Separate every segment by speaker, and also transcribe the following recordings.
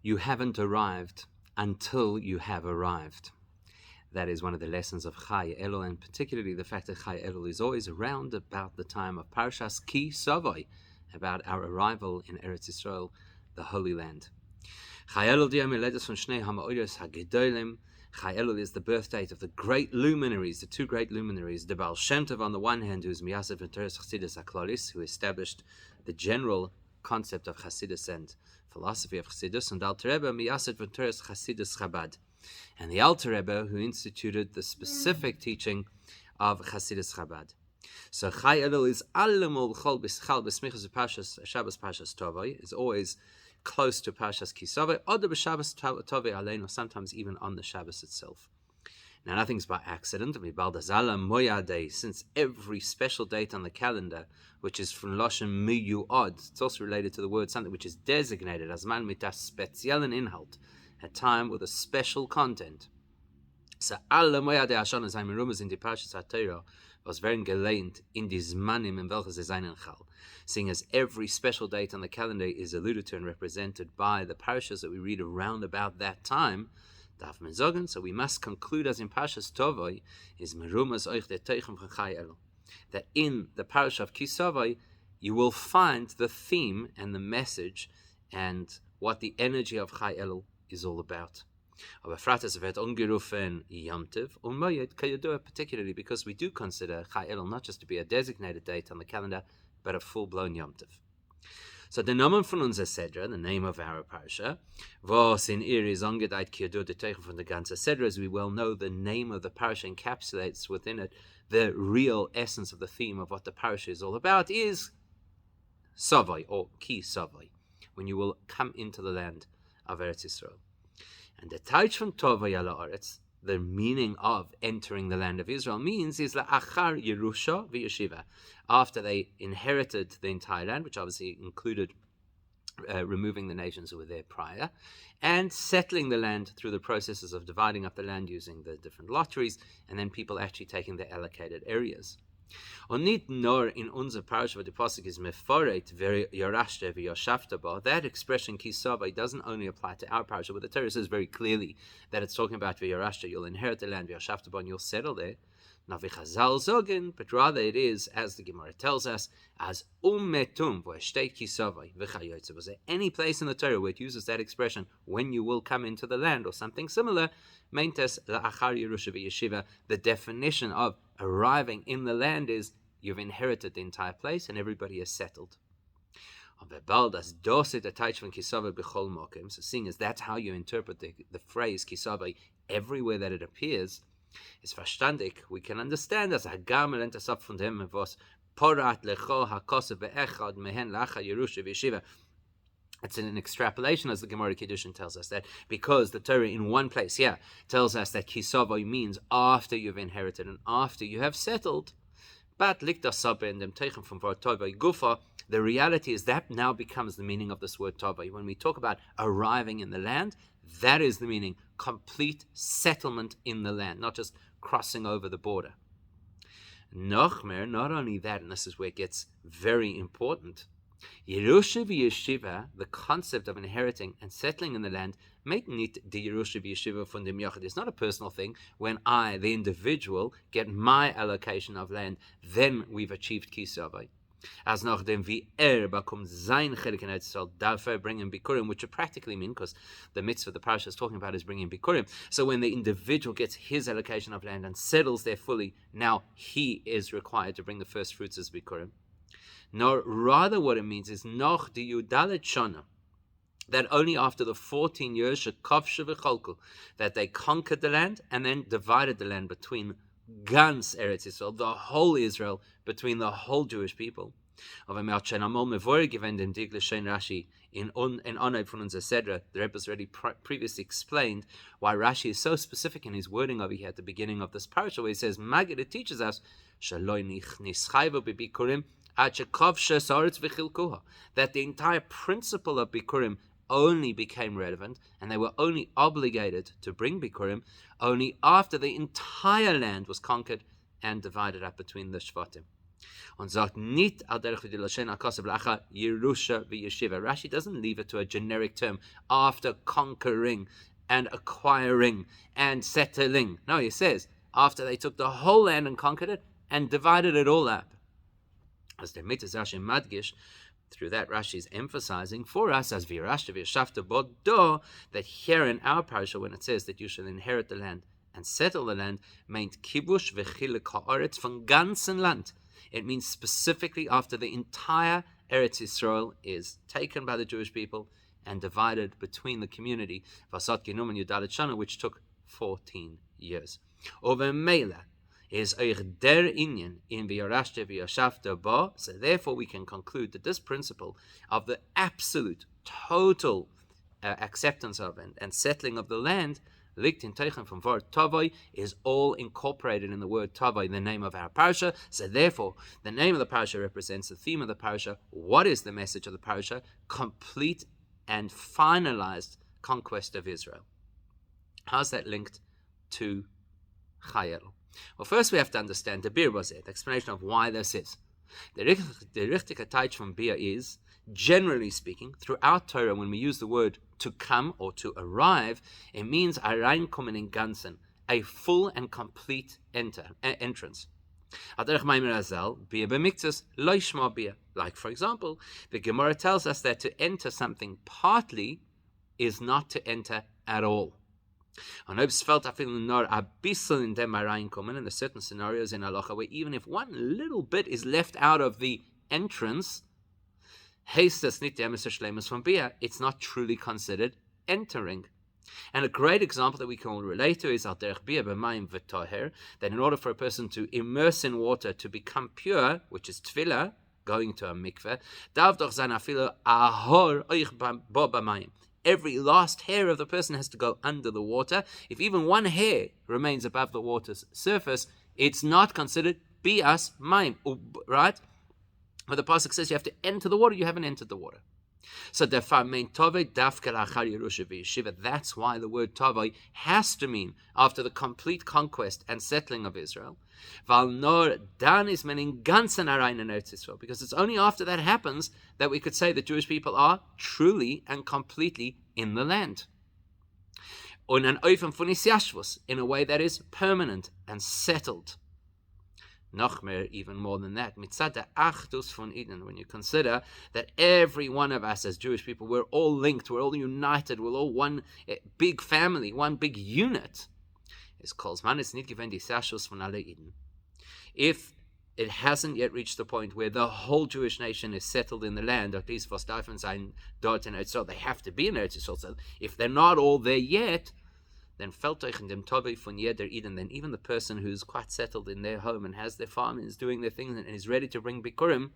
Speaker 1: You haven't arrived until you have arrived. That is one of the lessons of Chai Elul, and particularly the fact that Chai Elul is always around about the time of Parshas Ki Savo, about our arrival in Eretz Yisrael, the Holy Land. Chai Elul is the birth date of the great luminaries, the two great luminaries, the Baal Shem Tov on the one hand, who is Miyaseh V'Teres Chassidus HaKlalis, who established the general concept of Chassidus and philosophy of Chassidus, and Alter Rebbe Miyaseh V'Teres Chassidus Chabad, and the Alter Rebbe who instituted the specific teaching of Chassidus Chabad. So Chai Elul is Alamul Chol B'Schal B'Smichas Parshas Shabbos Parshas Tovei, is always close to Parshas Ki Savo, or the Shabbos Tovei Aleinu, sometimes even on the Shabbos itself. Now, nothing's by accident. Since every special date on the calendar, which is from Loshen Miyu'od, it's also related to the word something which is designated as man mitas speziellen Inhalt, a time with a special content. So alle Moyade Hashanah sein merumas in die Parshas HaTorah was very gelehnt in die Zmanim in welches sie seinen Chal. Seeing as every special date on the calendar is alluded to and represented by the parashas that we read around about that time, so we must conclude as in Parshas Tovoi is merumas euch der Teichen von Chai Elul, that in the parasha of Ki Savo you will find the theme and the message and what the energy of Chai Elul is all about. Particularly because we do consider Chai Elul not just to be a designated date on the calendar, but a full-blown Yom Tov. So the Namen von unser Sedra, the name of our parasha, was in is angedeit kiadur de Teichen von der ganze Sedra, as we well know, the name of the parasha encapsulates within it the real essence of the theme of what the parasha is all about, is Savoi, or Ki Savoi, when you will come into the land of Eretz Yisrael. And the Taich von Tovoi ala Oretz, the meaning of entering the land of Israel, means is la'achar Yerusha v'yeshiva, after they inherited the entire land, which obviously included removing the nations who were there prior, and settling the land through the processes of dividing up the land using the different lotteries, and then people actually taking their allocated areas. Und nicht nur in unser Parasha, where the pasuk is meforet v'yorashte v'yoshavta ba. That expression Ki Savo doesn't only apply to our parasha, but the Torah says very clearly that it's talking about v'yorashte, you'll inherit the land, v'yoshavta ba, and you'll settle there. Not v'chazal zogen, but rather it is, as the Gemara tells us, as metum v'eshteit Ki Savo v'chayotze. Was there any place in the Torah where it uses that expression, when you will come into the land, or something similar? Meintes la'achar Yerusha v'yeshiva. The definition of arriving in the land is you've inherited the entire place and everybody is settled. So seeing as that's how you interpret the phrase Ki Savo everywhere that it appears, is verstandig, we can understand as Hagam lent us up from them was Porat lecho hakosef be'echad mehen lacha Yerusha v'yeshiva. It's an extrapolation, as the Gemara Kiddushin tells us, that because the Torah in one place here tells us that Ki Savo means after you've inherited and after you have settled, but likta sabe and dem teichen from word Tovei gufa, the reality is that now becomes the meaning of this word Tovei. When we talk about arriving in the land, that is the meaning, complete settlement in the land, not just crossing over the border. Nochmer, not only that, and this is where it gets very important, Yerusha v'yeshiva, the concept of inheriting and settling in the land, make nit the Yerusha v'yeshiva von dem Yochid. It's not a personal thing. When I, the individual, get my allocation of land, then we've achieved Ki Savo. As nachdem wie bekommt sein Chelek in Eretz Yisrael, dafür bringen Bikurim, which would practically mean, because the mitzvah the parasha is talking about is bringing Bikurim. So when the individual gets his allocation of land and settles there fully, now he is required to bring the first fruits as Bikurim. No, rather what it means is noch di yudalet shana, that only after the 14 years shekavshe v'cholku, that they conquered the land and then divided the land between Gans Eretz Yisrael, the whole Israel, between the whole Jewish people. In Onay von unser Sedra, the Rebbe has already previously explained why Rashi is so specific in his wording over here at the beginning of this parasha, where he says, Magid, it teaches us, that the entire principle of Bikurim only became relevant, and they were only obligated to bring Bikurim only after the entire land was conquered and divided up between the Shvatim. Und sagt nicht al derech v'di l'shen ha'kosev lacha Yerusha v'yeshiva. Rashi doesn't leave it to a generic term after conquering and acquiring and settling. No, he says after they took the whole land and conquered it and divided it all up. As the mitzvah Rashi madgish, through that Rashi is emphasizing for us as v'yirashta v'yashavta bodo, that here in our parasha when it says that you shall inherit the land and settle the land, meint kibush v'chilek ha'aretz von ganzen Land. It means specifically after the entire Eretz Yisrael is taken by the Jewish people and divided between the community, Vasat Ginum and Yudalet Shana, which took 14 years. Over Mela is euch der inyan in v'yarashte v'yashavta ba. So therefore we can conclude that this principle of the absolute, total acceptance of and settling of the land liegt in Teichen from Vort Tavai is all incorporated in the word Tavai, the name of our parasha. So therefore, the name of the parasha represents the theme of the parasha. What is the message of the parasha? Complete and finalized conquest of Israel. How's that linked to Chayel? Well, first we have to understand the Bir Bazeh, the explanation of why this is. The richtige Teich from Bir is, generally speaking, throughout Torah, when we use the word to come or to arrive, it means reinkommen in ganzen, a full and complete entrance. Like, for example, the Gemara tells us that to enter something partly is not to enter at all. And there's certain scenarios in halacha where even if one little bit is left out of the entrance, it's not truly considered entering. And a great example that we can all relate to is that in order for a person to immerse in water to become pure, which is tefillah, going to a mikveh, every last hair of the person has to go under the water. If even one hair remains above the water's surface, it's not considered bias maim, right? But the pasuk says you have to enter the water, you haven't entered the water. So that's why the word Tavai has to mean after the complete conquest and settling of Israel. Because it's only after that happens that we could say the Jewish people are truly and completely in the land. In a way that is permanent and settled. Nochmer, even more than that, mitzad achdus von Eden, when you consider that every one of us as Jewish people, we're all linked, we're all united, we're all one big family, one big unit. It's called man is nicht gewend die Sashus von alle Eden. If it hasn't yet reached the point where the whole Jewish nation is settled in the land, at least was darfen sein dort in Eretz Yisrael, they have to be in Eretz Yisrael. So if they're not all there yet, then felt euch in dem Tove von jeder Eden, then even the person who's quite settled in their home and has their farm and is doing their things and is ready to bring Bikurim,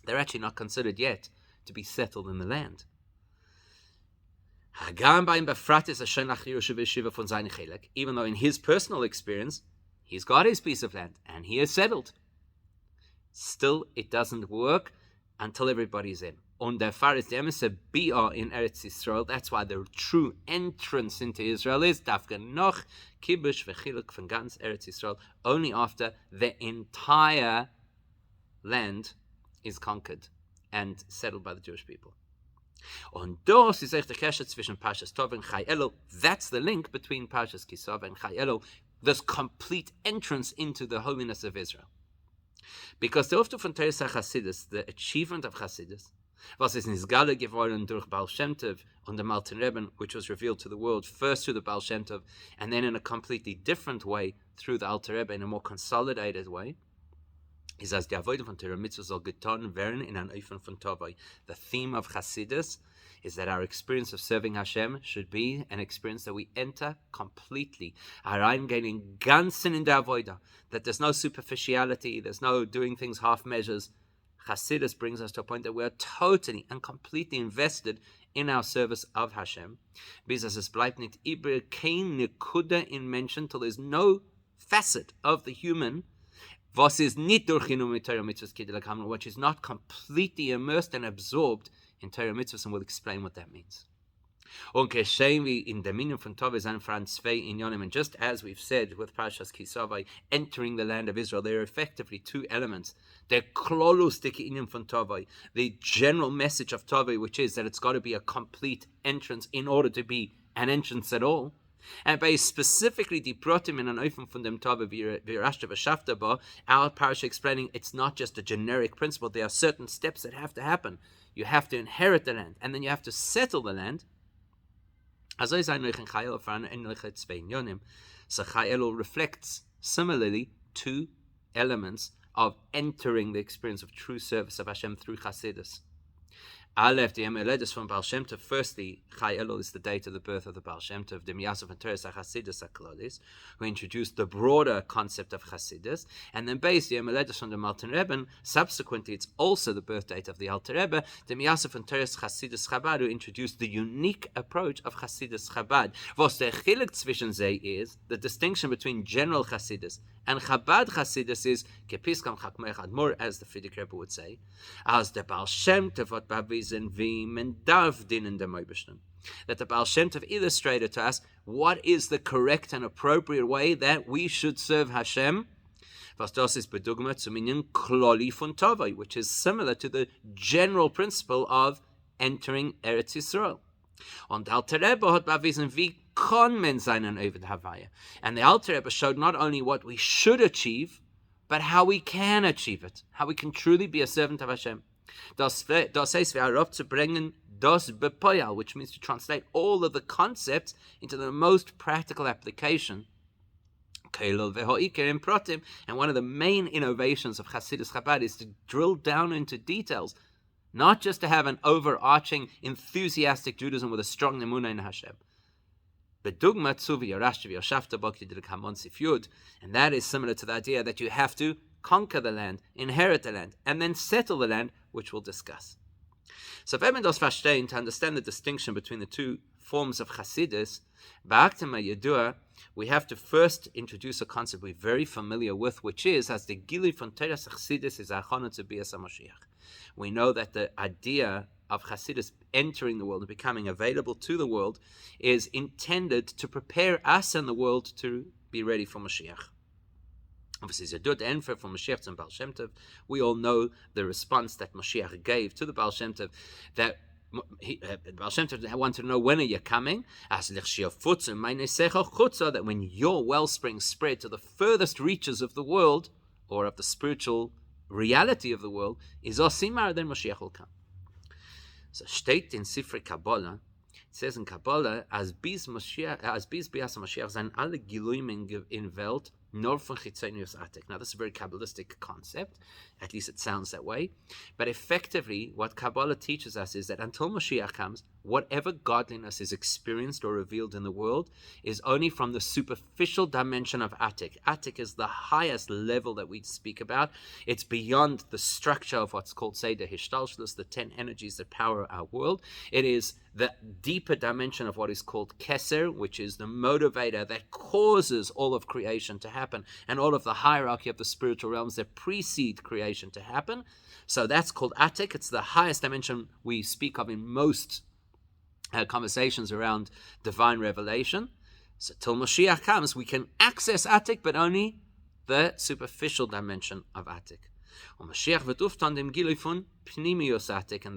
Speaker 1: they're actually not considered yet to be settled in the land. Even though in his personal experience, he's got his piece of land and he is settled. Still, it doesn't work until everybody's in. Und der Fall ist der Emesse Bia in Eretz Yisrael. That's why the true entrance into Israel is Dafka noch Kibush v'chiluk von ganz Eretz Yisrael. Only after the entire land is conquered and settled by the Jewish people. Und das ist echt der Kesher zwischen Parshas Tov and Chai Elul. That's the link between Parshas Kisov and Chai Elul. This complete entrance into the holiness of Israel. Because the Auftrag von Teres Chassidus, the achievement of Chassidus, was ist Nisgale geworden durch Baal Shem Tov und der Alter Rebbe, which was revealed to the world first through the Baal Shem Tov and then in a completely different way through the Alter Rebbe in a more consolidated way, is as die Avodah von Torah Mitzvah soll getan werden in an Eufen von Tovai. The theme of Chassidus is that our experience of serving Hashem should be an experience that we enter completely. Hereingehen ganzen in der Avodah. That there's no superficiality, there's no doing things half measures. Chassidus brings us to a point that we are totally and completely invested in our service of Hashem. Because es bleibt nicht über kein Nekuda in Menschen till there's no facet of the human was is nicht durchgenommen mit Torah Mitzvahs Kiddelak, which is not completely immersed and absorbed in Torah Mitzvahs, and we'll explain what that means. Und geschehen wie in der Minion von Tove sind Franz zwei Inyonim. And just as we've said with Parshas Kisavai, entering the land of Israel, there are effectively two elements. The klolus dike Inyon von Tove, the general message of Tove, which is that it's got to be a complete entrance in order to be an entrance at all. And by specifically die Protim in an Ofen von dem Tove v'Rashta v'Shafta ba, our parasha explaining it's not just a generic principle. There are certain steps that have to happen. You have to inherit the land, and then you have to settle the land. So Elul reflects similarly two elements of entering the experience of true service of Hashem through Chassidus. Aleph, the Emeledus from Baal Shem Tov. Firstly, Chai Elul is the date of the birth of the Baal Shem Tov, the Yasef and Teres HaChassidus HaKlodis, who introduced the broader concept of Chassidus. And then based the Emeledus from the Alter Rebbe, subsequently it's also the birth date of the Alter Rebbe, the Yasef and Teres Chassidus Chabad, who introduced the unique approach of Chassidus Chabad. Was der Chelek zwischen sie is, the distinction between general Chassidus and Chabad Chassidus is, Kepiskam Chakmech Admor, as the Frierdiker Rebbe would say, as the Baal Shem Tov what bewiesen wie men darf dienen dem Eibishter. That the Baal Shem Tov illustrated to us what is the correct and appropriate way that we should serve Hashem. Was das ist bedugma zu minyan kloli von Tovai, which is similar to the general principle of entering Eretz Yisrael. Und Alter Rebbe hat bewiesen wie kann men seinen Oved Havaya. And the Alter Rebbe showed not only what we should achieve, but how we can achieve it, how we can truly be a servant of Hashem. Das heißt, wir are zu bringen das bepoyal, which means to translate all of the concepts into the most practical application. And one of the main innovations of Chassidus Chabad is to drill down into details, not just to have an overarching, enthusiastic Judaism with a strong emunah in Hashem. And that is similar to the idea that you have to conquer the land, inherit the land, and then settle the land, which we'll discuss. So, wenn man das verstehen, to understand the distinction between the two forms of Chassidus, we have to first introduce a concept we're very familiar with, which is, as the Gili von Teres Chassidus is Achana to be a Mashiach. We know that the idea of Chassidus entering the world and becoming available to the world is intended to prepare us and the world to be ready for Mashiach. Obviously, Zedut Enfer from Mashiach and Baal Shem Tov. We all know the response that Mashiach gave to the Baal Shem Tov, that Baal Shem Tov wanted to know, when are you coming? That when your wellspring spread to the furthest reaches of the world, or of the spiritual reality of the world, is Osimar, then Mashiach will come. So, steht in Sifrei Kabbalah, it says in Kabbalah, as bis bias Mashiach sein alle Giluim in Welt nur von Chitzonius Atik. Now, this is a very Kabbalistic concept, at least it sounds that way. But effectively, what Kabbalah teaches us is that until Mashiach comes, whatever godliness is experienced or revealed in the world is only from the superficial dimension of Atik. Atik is the highest level that we speak about. It's beyond the structure of what's called Seder Hishtalshlus, the 10 energies that power our world. It is the deeper dimension of what is called Keser, which is the motivator that causes all of creation to happen, and all of the hierarchy of the spiritual realms that precede creation to happen. So that's called Atik. It's the highest dimension we speak of in most conversations around divine revelation. So till Mashiach comes, we can access Atik, but only the superficial dimension of Atik. And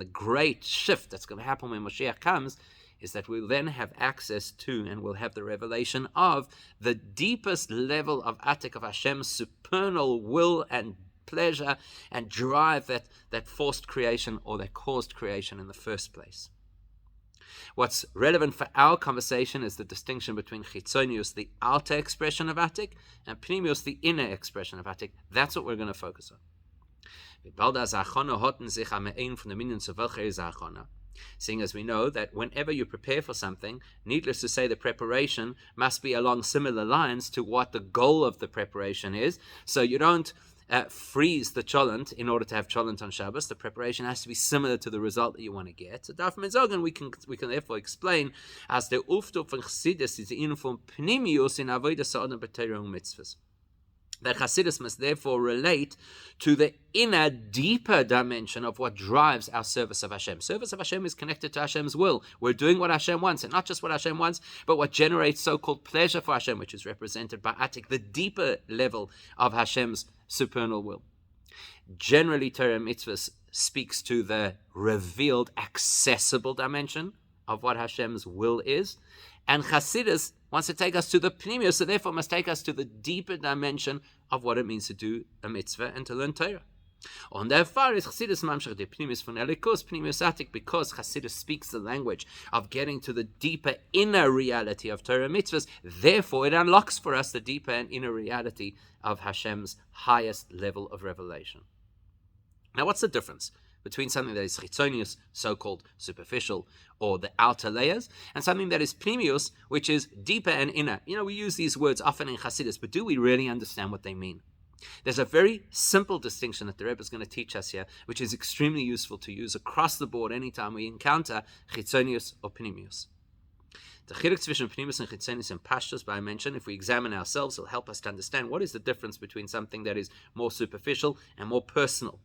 Speaker 1: the great shift that's going to happen when Mashiach comes is that we'll then have access to, and we'll have the revelation of, the deepest level of Atik, of Hashem's supernal will and pleasure and drive that forced creation, or that caused creation in the first place. What's relevant for our conversation is the distinction between Chitzonius, the outer expression of Atik, and Pnimius, the inner expression of Atik. That's what we're going to focus on. Seeing as we know that whenever you prepare for something, needless to say, the preparation must be along similar lines to what the goal of the preparation is. So you don't freeze the cholent in order to have cholent on Shabbos. The preparation has to be similar to the result that you want to get. So Daf Menzogen, we can therefore explain as the Ufto von Chassidus is in from Pnimius in Avodah Sa'odam B'Torah Mitzvahs. That Chassidus must therefore relate to the inner, deeper dimension of what drives our service of Hashem. Service of Hashem is connected to Hashem's will. We're doing what Hashem wants, and not just what Hashem wants, but what generates so-called pleasure for Hashem, which is represented by Atik, the deeper level of Hashem's supernal will. Generally, Torah mitzvahs speaks to the revealed, accessible dimension of what Hashem's will is, and Chassidus wants to take us to the pnimius, so therefore must take us to the deeper dimension of what it means to do a mitzvah and to learn Torah. On therefore is Chassidus mamshach de pnimius von elikos pnimius atik, because Chassidus speaks the language of getting to the deeper inner reality of Torah mitzvahs. Therefore, it unlocks for us the deeper and inner reality of Hashem's highest level of revelation. Now, what's the difference between something that is chitzonius, so-called superficial, or the outer layers, and something that is pnimius, which is deeper and inner? You know, we use these words often in Chassidus, but do we really understand what they mean? There's a very simple distinction that the Rebbe is going to teach us here, which is extremely useful to use across the board anytime we encounter chitzonius or pnimius. The chilek zwischen pnimius and chitzonius and pashtus, by mention, if we examine ourselves, will help us to understand what is the difference between something that is more superficial and more personal.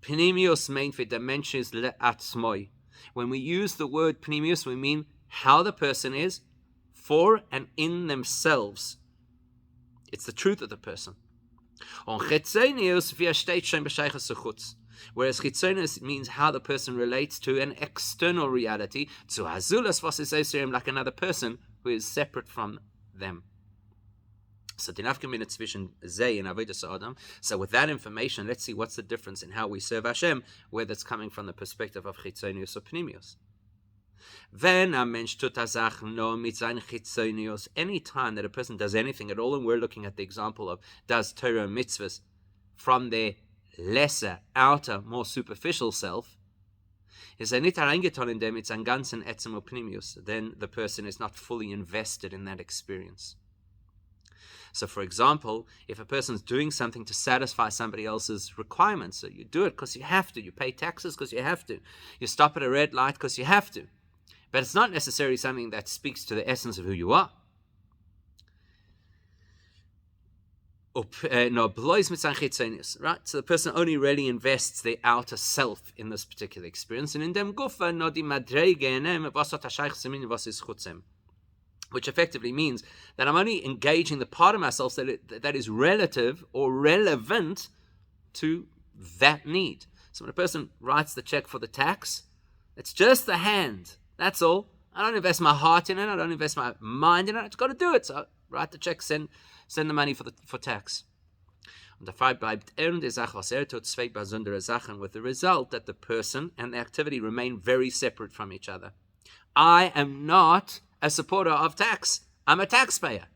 Speaker 1: Pnimius means for dimensions le'atzmoi. When we use the word pnimius, we mean how the person is for and in themselves. It's the truth of the person. Whereas chitzonius means how the person relates to an external reality, zu hazulas was is like another person who is separate from them. So with that information, let's see what's the difference in how we serve Hashem, whether it's coming from the perspective of chitzonius or pnimius. Any time that a person does anything at all, and we're looking at the example of does Torah mitzvahs from their lesser, outer, more superficial self, then the person is not fully invested in that experience. So, for example, if a person's doing something to satisfy somebody else's requirements, so you do it because you have to, you pay taxes because you have to, you stop at a red light because you have to, but it's not necessarily something that speaks to the essence of who you are. Right? So the person only really invests their outer self in this particular experience, and in dem gufa no di madrege which effectively means that I'm only engaging the part of myself that is relative or relevant to that need. So when a person writes the check for the tax, it's just the hand. That's all. I don't invest my heart in it. I don't invest my mind in it. I just got to do it. So I write the check, send the money for tax. With the result that the person and the activity remain very separate from each other. I am not a supporter of tax. I'm a taxpayer.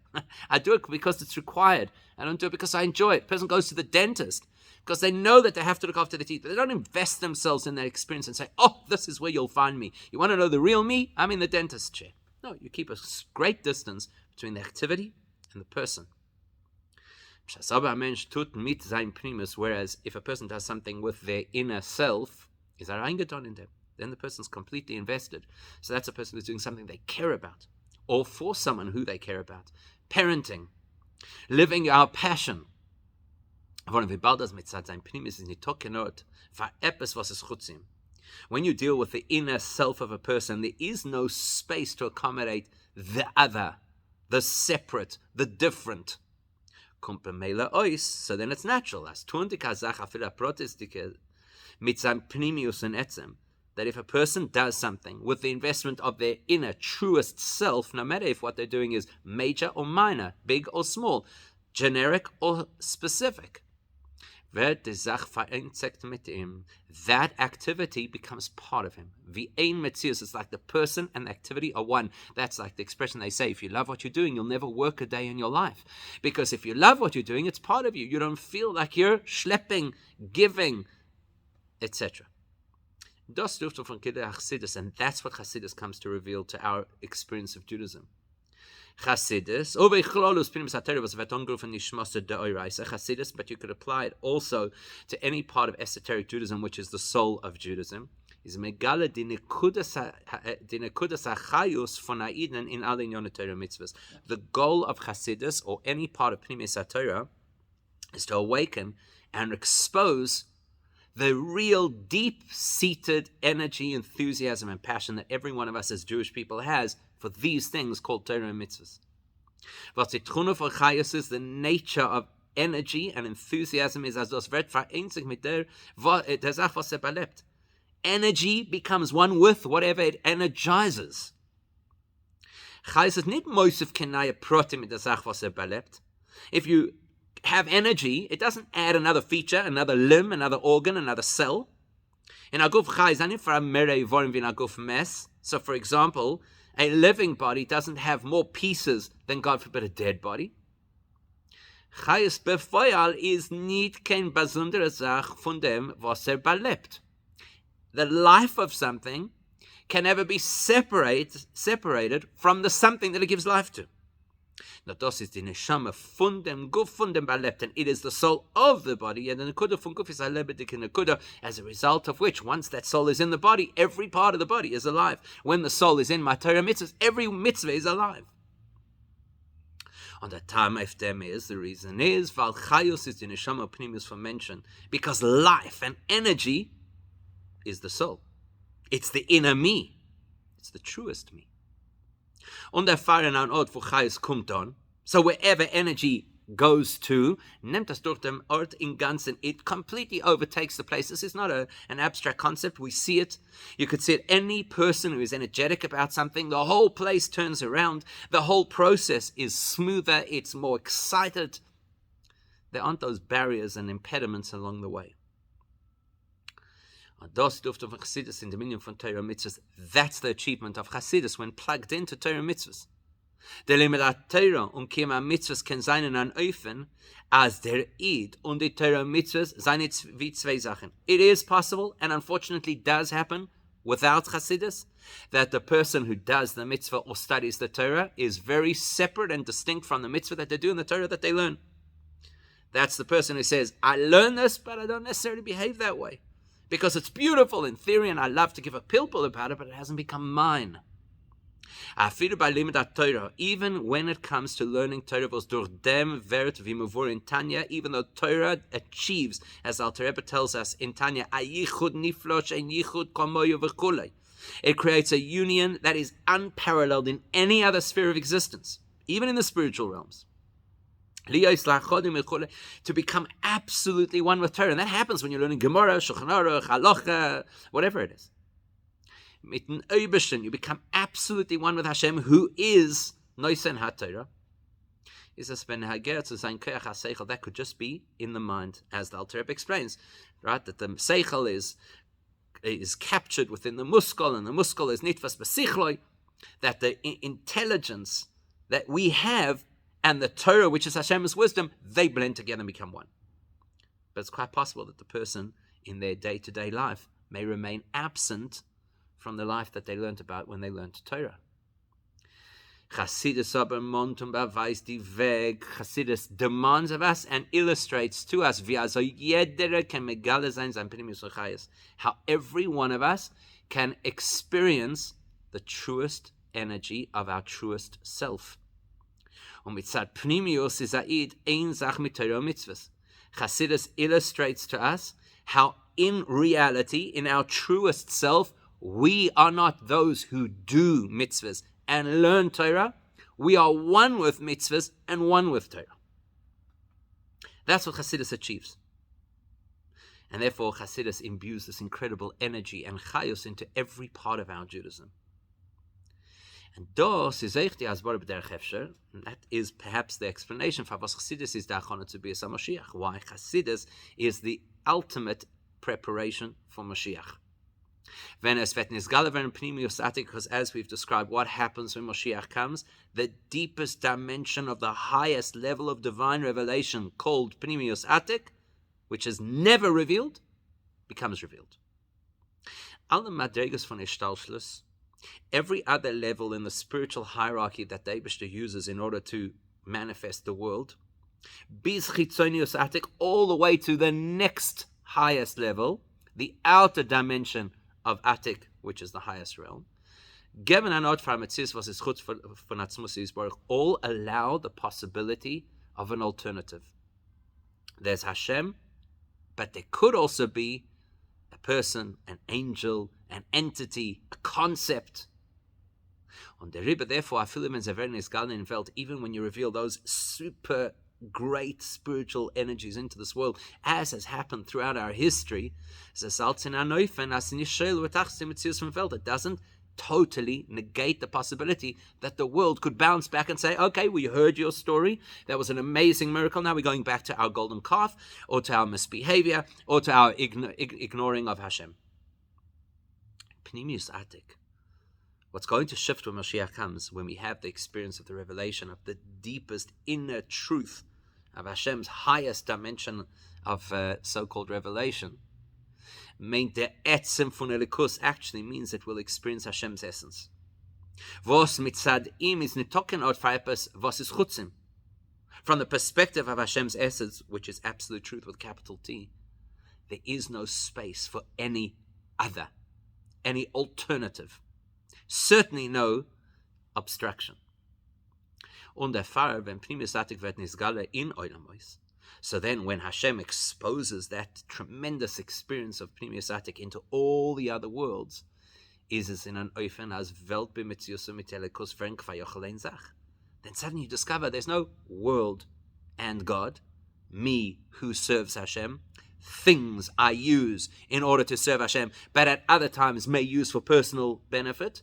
Speaker 1: I do it because it's required. I don't do it because I enjoy it. A person goes to the dentist because they know that they have to look after the teeth. They don't invest themselves in that experience and say, oh, this is where you'll find me. You want to know the real me? I'm in the dentist chair. No, you keep a great distance between the activity and the person. Whereas if a person does something with their inner self, then the person's completely invested. So that's a person who's doing something they care about, or for someone who they care about. Parenting, living our passion. When you deal with the inner self of a person, there is no space to accommodate the other, the separate, the different. So then it's natural. That if a person does something with the investment of their inner, truest self, no matter if what they're doing is major or minor, big or small, generic or specific, that activity becomes part of him. It's like the person and the activity are one. That's like the expression they say, if you love what you're doing, you'll never work a day in your life. Because if you love what you're doing, it's part of you. You don't feel like you're schlepping, giving, etc. And that's what Chassidus comes to reveal to our experience of Judaism. Chassidus, but you could apply it also to any part of esoteric Judaism, which is the soul of Judaism. The goal of Chassidus, or any part of Pnimis HaTorah, is to awaken and expose the real deep-seated energy, enthusiasm, and passion that every one of us as Jewish people has for these things called Torah and mitzvahs. What the Tchuna for Chayus is, the nature of energy and enthusiasm is as das wird vereinzigt mit der Sache, was belebt. Energy becomes one with whatever it energizes. Chayus is nicht moisef kenaya protim mit der Sache, was belebt. If you have energy, it doesn't add another feature, another limb, another organ, another cell. In our guf chai zanim for a merei vorim v'in our guf mes. So, for example, a living body doesn't have more pieces than, God forbid, a dead body. Chayus befeual is nicht kein besondere Sach von dem, was belebt. The life of something can never be separated from the something that it gives life to. Das ist die Neshama von dem Guf von dem Belebt, and it is the soul of the body, and the Nekuda von Guf is a lebendige Nekuda, as a result of which, once that soul is in the body, every part of the body is alive. When the soul is in my Torah mitzvahs, every mitzvah is alive. And the time of them is, the reason is, weil Chayus is the Neshama Pnimius for mention, because life and energy is the soul. It's the inner me. It's the truest me. Und erfahren an Ort, wo Chayus kommt on. So wherever energy goes to, nimmt das durch den Ort in Ganzen. It completely overtakes the place. This is not an abstract concept. We see it. You could see it. Any person who is energetic about something, the whole place turns around. The whole process is smoother. It's more excited. There aren't those barriers and impediments along the way. Das Duft von Chassidus in the meaning von Torah mitzvahs. That's the achievement of Chassidus when plugged into Torah mitzvahs. Der Limedat Torah Kima mitzvahs can sein in an Öfen, as der Eid und die Torah mitzvahs seien wie zwei Sachen. It is possible, and unfortunately does happen, without Chassidus, that the person who does the mitzvah or studies the Torah is very separate and distinct from the mitzvah that they do in the Torah that they learn. That's the person who says, I learn this, but I don't necessarily behave that way. Because it's beautiful in theory, and I love to give a pilpul about it, but it hasn't become mine. Even when it comes to learning Torah, even though Torah achieves, as Alter Rebbe tells us in Tanya, it creates a union that is unparalleled in any other sphere of existence, even in the spiritual realms. To become absolutely one with Torah. And that happens when you're learning Gemara, Shulchan Aruch, Halacha, whatever it is. You become absolutely one with Hashem, who is Noisen HaTorah. That could just be in the mind, as the Alter Rebbe explains, right? That the Seichel is captured within the Muskal, and the Muskal is Nitfas B'Sichloi, that the intelligence that we have and the Torah, which is Hashem's wisdom, they blend together and become one. But it's quite possible that the person in their day-to-day life may remain absent from the life that they learned about when they learned Torah. Chassidus demands of us and illustrates to us how every one of us can experience the truest energy of our truest self. Chassidus illustrates to us how in reality, in our truest self, we are not those who do mitzvahs and learn Torah. We are one with mitzvahs and one with Torah. That's what Chassidus achieves. And therefore, Chassidus imbues this incredible energy and chayos into every part of our Judaism. And that is perhaps the explanation for why Chassidus is the achana to be a Mashiach. Why Chassidus is the ultimate preparation for Mashiach. Because as we've described, what happens when Mashiach comes, the deepest dimension of the highest level of divine revelation, called Pnimius Atik, which is never revealed, becomes revealed. Alle Madregas von Ishtalshlus, every other level in the spiritual hierarchy that the Eibishter uses in order to manifest the world, bis chitzonius atik, all the way to the next highest level, the outer dimension of atik, which is the highest realm, given an art from was is chutz von atzmus, all allow the possibility of an alternative. There's Hashem, but there could also be a person, an angel, an entity, a concept. On the Rebbe, therefore, even when you reveal those super great spiritual energies into this world, as has happened throughout our history, it doesn't totally negate the possibility that the world could bounce back and say, okay, we heard your story, that was an amazing miracle, now we're going back to our golden calf, or to our misbehavior, or to our ignoring of Hashem. Pnimius Atik. What's going to shift when Mashiach comes, when we have the experience of the revelation of the deepest inner truth of Hashem's highest dimension of so-called revelation, the etzem von Elikus actually means that we'll experience Hashem's essence. Vos mitzad im is nitoken od faypes vos is chutzim. From the perspective of Hashem's essence, which is absolute truth with capital T, there is no space for any other, any alternative. Certainly no obstruction. Und der Pfarrer, wenn Pnimius Atik wird nisgale in Oilamos. So then when Hashem exposes that tremendous experience of Pnimius Atik into all the other worlds, is es in an Eufen as Welt bemetzius mit Elikus Frank Vayochelein Zach. Then suddenly you discover there's no world and God, me who serves Hashem, things I use in order to serve Hashem, but at other times may use for personal benefit.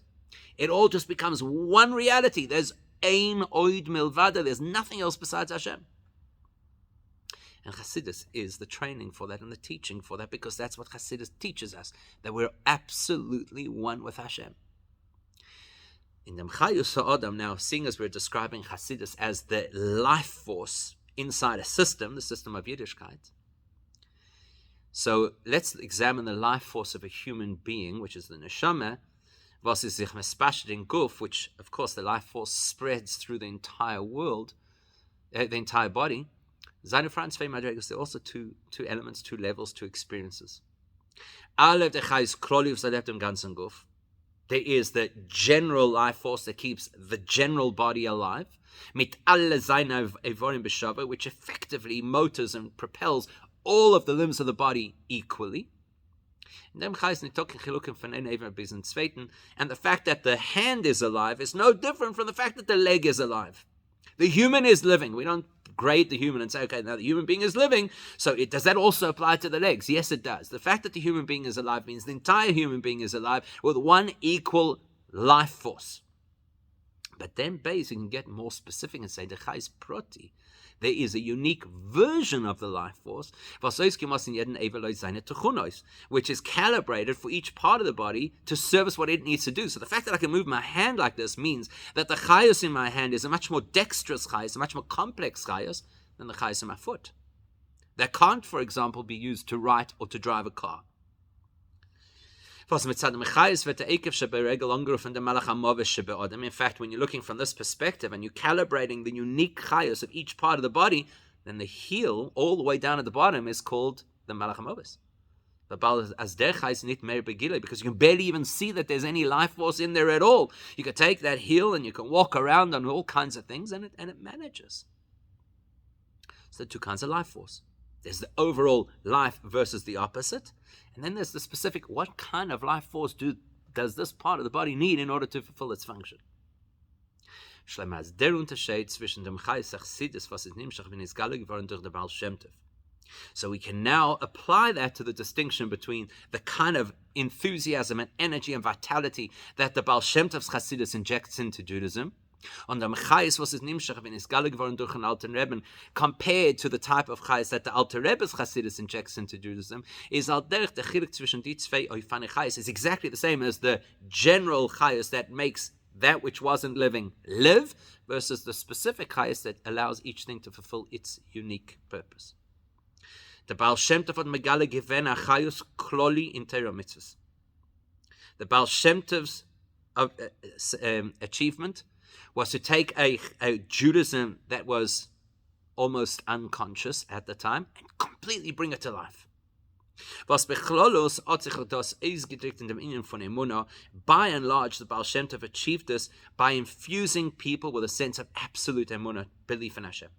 Speaker 1: It all just becomes one reality. There's ein oid milvada. There's nothing else besides Hashem. And Chassidus is the training for that and the teaching for that, because that's what Chassidus teaches us, that we're absolutely one with Hashem. In the Chayus Ha'adam, now seeing as we're describing Chassidus as the life force inside a system, the system of Yiddishkeit. So let's examine the life force of a human being, which is the neshama, versus sich mespashet in guf, which of course the life force spreads through the entire world, the entire body. There are also two elements, two levels, two experiences. There is the general life force that keeps the general body alive, which effectively motors and propels all of the limbs of the body equally. And the fact that the hand is alive is no different from the fact that the leg is alive. The human is living. We don't grade the human and say, okay, now the human being is living, so does that also apply to the legs? Yes, it does. The fact that the human being is alive means the entire human being is alive with one equal life force. But then, you can get more specific and say, there is a unique version of the life force, which is calibrated for each part of the body to service what it needs to do. So the fact that I can move my hand like this means that the chayos in my hand is a much more dexterous chayos, a much more complex chayos than the chayos in my foot. That can't, for example, be used to write or to drive a car. In fact, when you're looking from this perspective and you're calibrating the unique chayos of each part of the body, then the heel, all the way down at the bottom, is called the Malach HaMoves. Because you can barely even see that there's any life force in there at all. You can take that heel and you can walk around on all kinds of things, and it manages. So two kinds of life force. There's the overall life versus the opposite. And then there's the specific, what kind of life force does this part of the body need in order to fulfill its function? So we can now apply that to the distinction between the kind of enthusiasm and energy and vitality that the Baal Shem Tov's Chassidus injects into Judaism, und der Chayes, was ist nimshach, wenn es galle geworden durch den Alten Rebbe, compared to the type of Chayes that the Alter Rebbe's Chassidus injects into Judaism, is al derech der Chilek zwischen die zwei Oifane Chayes is exactly the same as the general Chayes that makes that which wasn't living live, versus the specific Chayes that allows each thing to fulfill its unique purpose. The Baal Shem Tov od Megale given a Chayus kloli in Torah mitzvahs. The Baal Shem Tov's achievement was to take a Judaism that was almost unconscious at the time and completely bring it to life. By and large, the Baal Shem Tov achieved this by infusing people with a sense of absolute emunah, belief in Hashem.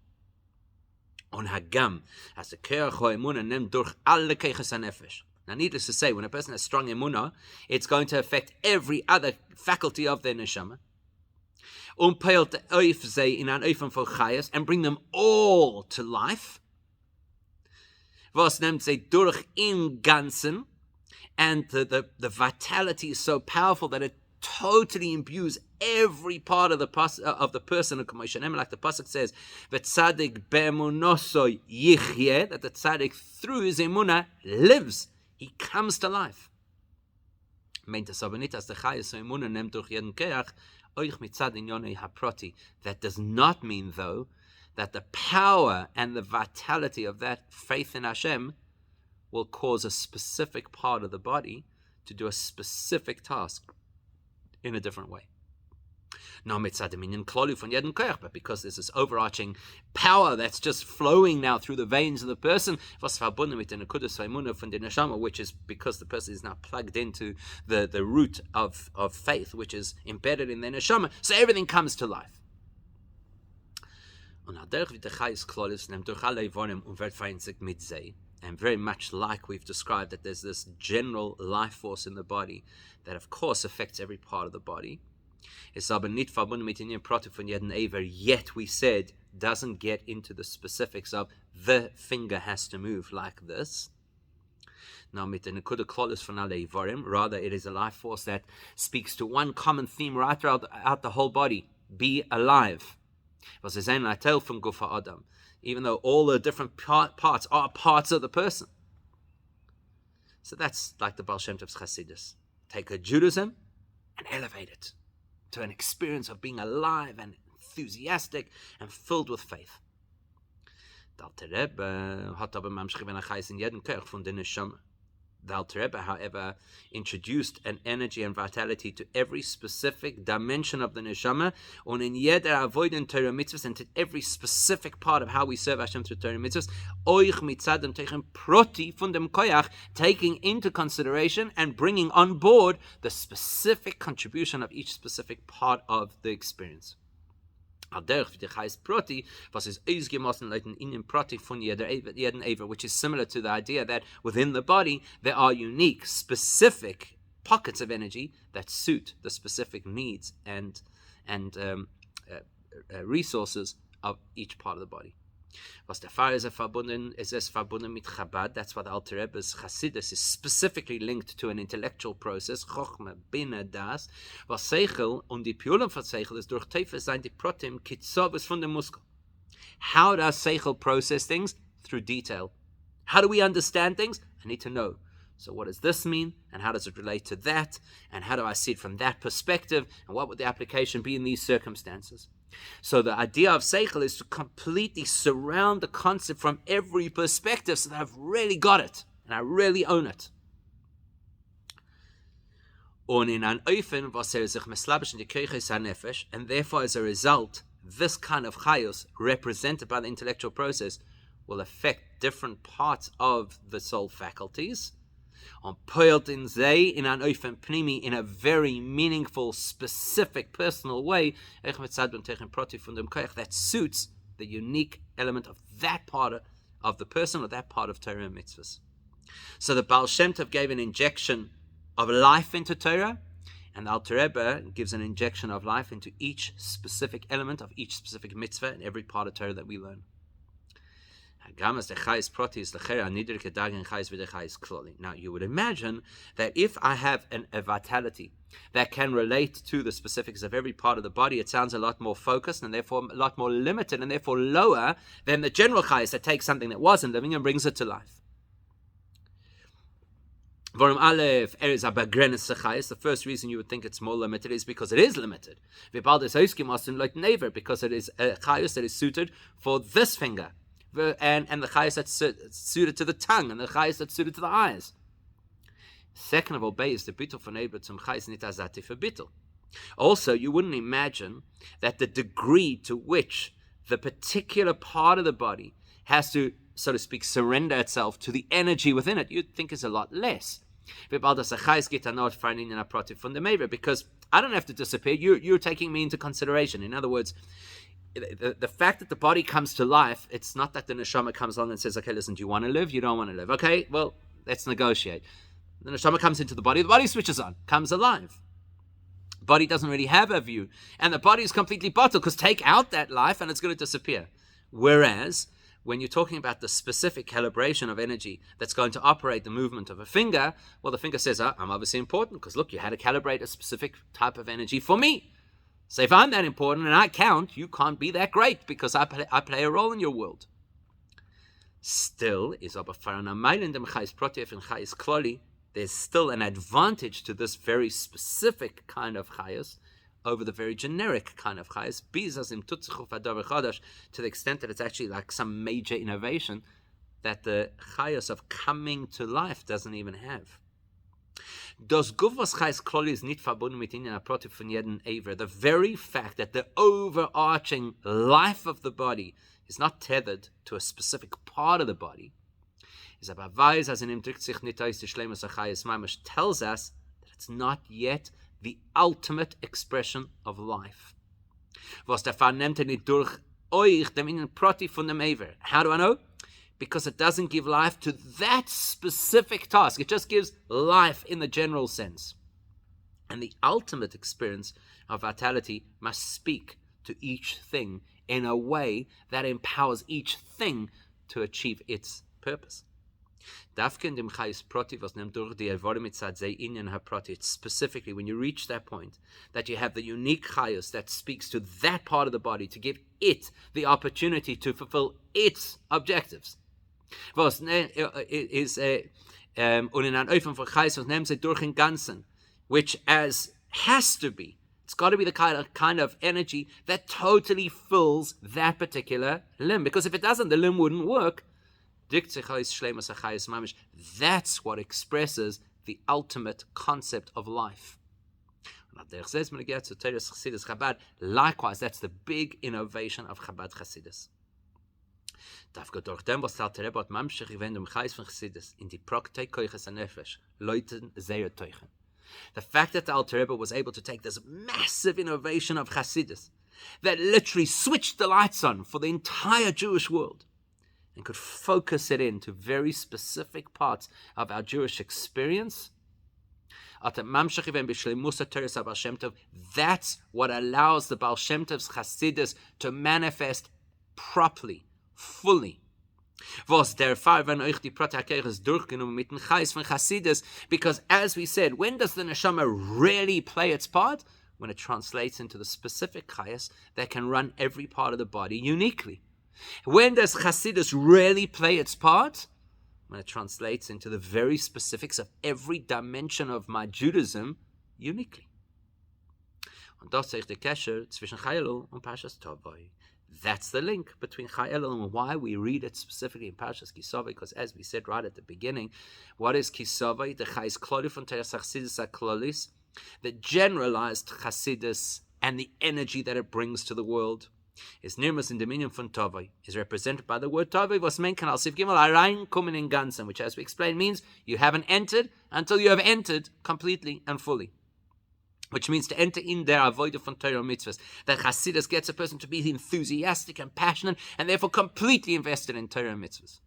Speaker 1: on hagam as a keach ha'emunah nem durch alle keiches hanefesh. Now, needless to say, when a person has strong emunah, it's going to affect every other faculty of their neshama. Peilt oif ze in an oifen for chayas, and bring them all to life. Was nimmt ze durch im Ganzen, and the vitality is so powerful that it totally imbues every part of the person. Like the pasuk says, "V'tzadik be'emunosoi yichyeh," that the tzaddik through his emunah lives. He comes to life. That does not mean, though, that the power and the vitality of that faith in Hashem will cause a specific part of the body to do a specific task in a different way. But because there's this overarching power that's just flowing now through the veins of the person, which is because the person is now plugged into the root of faith, which is embedded in their neshama, so everything comes to life. And very much like we've described, that there's this general life force in the body that of course affects every part of the body. Yet we said doesn't get into the specifics of the finger has to move like this. Rather, it is a life force that speaks to one common theme right throughout the whole body: be alive. Even though all the different parts are parts of the person. So that's like the Baal Shem Tov's Chassidus. Take a Judaism and elevate it to an experience of being alive and enthusiastic and filled with faith. The Alter Rebbe, however, introduced an energy and vitality to every specific dimension of the neshama, and in jeder avoiding Torah mitzvahs, and to every specific part of how we serve Hashem through Torah mitzvahs, oich mitzadem teichem proti von dem koyach, taking into consideration and bringing on board the specific contribution of each specific part of the experience. Which is similar to the idea that within the body there are unique, specific pockets of energy that suit the specific needs and resources of each part of the body. Was der Fall ist verbunden mit Chabad. That's why the Alter Rebbe's Chassidus is specifically linked to an intellectual process, Chochma, Bina, Das. Was Seichel und die Piolen von Seichel ist durch Teufel sein die Protein Kitzobus von dem Muskel. How does Seichel process things? Through detail. How do we understand things? I need to know. So what does this mean? And how does it relate to that? And how do I see it from that perspective? And what would the application be in these circumstances? So the idea of Seichel is to completely surround the concept from every perspective so that I've really got it and I really own it. And therefore, as a result, this kind of chayos, represented by the intellectual process, will affect different parts of the soul faculties. In a very meaningful, specific, personal way that suits the unique element of that part of the person or that part of Torah and mitzvahs. So the Baal Shem Tov gave an injection of life into Torah, and the Alter Rebbe gives an injection of life into each specific element of each specific mitzvah and every part of Torah that we learn. Now, you would imagine that if I have a vitality that can relate to the specifics of every part of the body, it sounds a lot more focused and therefore a lot more limited and therefore lower than the general chayes that takes something that wasn't living and brings it to life. The first reason you would think it's more limited is because it is limited. Because it is a chayes that is suited for this finger. And the chayes that's suited to the tongue, and the chayes that's suited to the eyes. Second of all, is the bittul for neighbor zum chayes nit azati for bittul. Also, you wouldn't imagine that the degree to which the particular part of the body has to, so to speak, surrender itself to the energy within it, you'd think is a lot less. Because I don't have to disappear. You're taking me into consideration. In other words, the fact that the body comes to life, it's not that the neshama comes along and says, okay, listen, do you want to live? You don't want to live. Okay, well, let's negotiate. The neshama comes into the body switches on, comes alive. The body doesn't really have a view, and the body is completely bottled, because take out that life and it's going to disappear. Whereas, when you're talking about the specific calibration of energy that's going to operate the movement of a finger, well, the finger says, I'm obviously important, because look, you had to calibrate a specific type of energy for me. So if I'm that important and I count, you can't be that great, because I play a role in your world. Still, there's still an advantage to this very specific kind of chayas over the very generic kind of chayas, to the extent that it's actually like some major innovation that the chayas of coming to life doesn't even have. The very fact that the overarching life of the body is not tethered to a specific part of the body tells us that it's not yet the ultimate expression of life. How do I know? Because it doesn't give life to that specific task. It just gives life in the general sense. And the ultimate experience of vitality must speak to each thing in a way that empowers each thing to achieve its purpose. It's specifically when you reach that point that you have the unique chayus that speaks to that part of the body to give it the opportunity to fulfill its objectives. Which as has to be, it's got to be the kind of energy that totally fills that particular limb. Because if it doesn't, the limb wouldn't work. That's what expresses the ultimate concept of life. Likewise, that's the big innovation of Chabad Chassidus. The fact that the Alter Rebbe was able to take this massive innovation of Chassidus that literally switched the lights on for the entire Jewish world and could focus it into very specific parts of our Jewish experience, that's what allows the Baal Shem Tov's Chassidus to manifest properly, fully. Because as we said, when does the neshama really play its part? When it translates into the specific chayas that can run every part of the body uniquely. When does Chassidus really play its part? When it translates into the very specifics of every dimension of my Judaism uniquely. That's the link between Chai Elul and why we read it specifically in Parshas Kisavai, because as we said right at the beginning, what is Kisavai? The Chais Kloli von Teres Chassidus HaKlolis, the generalized Chassidus and the energy that it brings to the world, is Nirmas in Dominion von Tovai, is represented by the word Tovai, was men kan al Siv Gimel Arayin Kumen in Ganzen, which as we explained means you haven't entered until you have entered completely and fully. Which means to enter in their avodah von Torah mitzvahs. That Chassidus gets a person to be enthusiastic and passionate and therefore completely invested in Torah mitzvahs.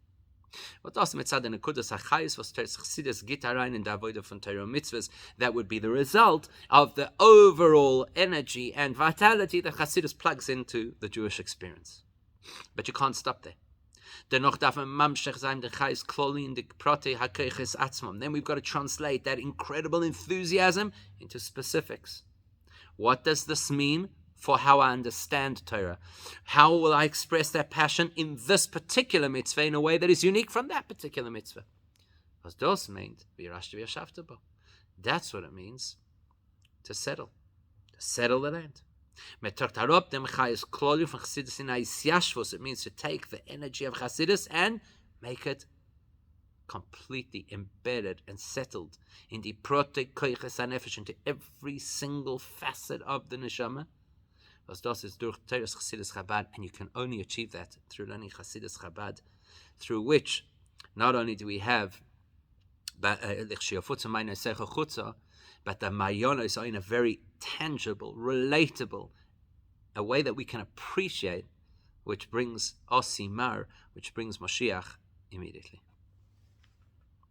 Speaker 1: What also mitzad the nekudas hachayis was Chassidus git arayin in the avodah von Torah mitzvahs. That would be the result of the overall energy and vitality that Chassidus plugs into the Jewish experience. But you can't stop there. Then we've got to translate that incredible enthusiasm into specifics. What does this mean for how I understand Torah? How will I express that passion in this particular mitzvah in a way that is unique from that particular mitzvah? That's what it means to settle the land. It means to take the energy of Chassidus and make it completely embedded and settled in the prote koiches hanefesh, into every single facet of the neshama. And you can only achieve that through learning Chassidus Chabad, through which not only do we have but the mayonos are in a very tangible, relatable, a way that we can appreciate, which brings Osimar, which brings Mashiach immediately.